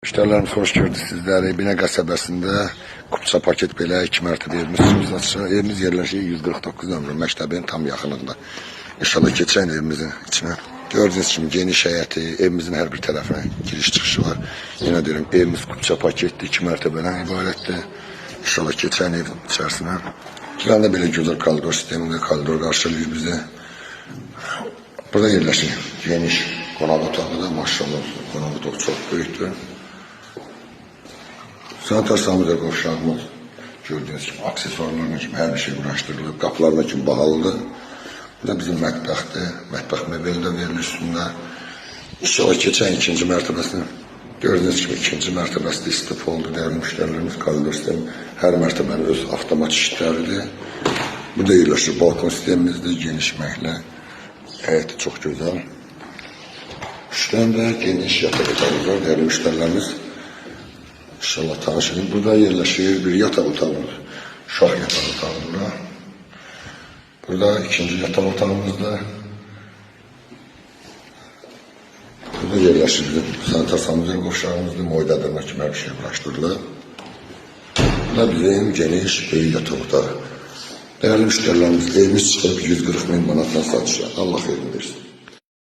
Müşterilerimiz hoş gördük sizləri. Binə qəsəbəsində Kupça paket belə 2 mərtəbə evimiz çıxmış satışa. Evimiz yerləşir 149 nömrə məktəbin tam yaxınında. İnşallah keçən evimizin içinə. Gördüğünüz kimi geniş həyəti, evimizin hər bir tərəfinə giriş çıxışı var. Yenə deyirəm, evimiz Kupça paketdir, 2 mərtəbədən ibarətdir. İnşallah keçən evin içərisinə. İkilən də belə gözəl koridor sistemində koridor qarşılayır bizi. Burada yerləşir geniş qonaq otağı da maşallah qonaq otağı çox böyükdür. Sanitar sanitär qovşağımız gördüğünüz gibi aksesuarlarına kimi hər bir şey uğraşdırılıb, qapılarına kimi bahalıdır. Bu da bizim mətbəxdir. Mətbəx mebeli də verilir üstündə. İnşallah keçən ikinci mərtəbəsini gördüğünüz gibi ikinci mərtəbəsi də istif oldu. Dəyərli müşterilerimiz koridor sistemi hər mərtəbənin öz avtomat işləridir. Bu da yerləşir balkon sistemimizdir, geniş məhlə. Həyəti çox gözəl. Üstdən də geniş yataq otağımız var. Dəyərli müşterilerimiz İnşallah tanışın. Burada yerləşir bir yataq otağımız. Şah yataq otağımızda. Burada ikinci yataq otağımızda. Burada yerləşir bizim sanitar sanitär qovşağımızda. Moydadırma kimi hər bir şey uğraşdırılır. Bu da bizim geniş böyük yataq otağı. Değerli müşterilerimiz evimiz çıxıb 140 min manatdan satışa. Allah xeyrini versin.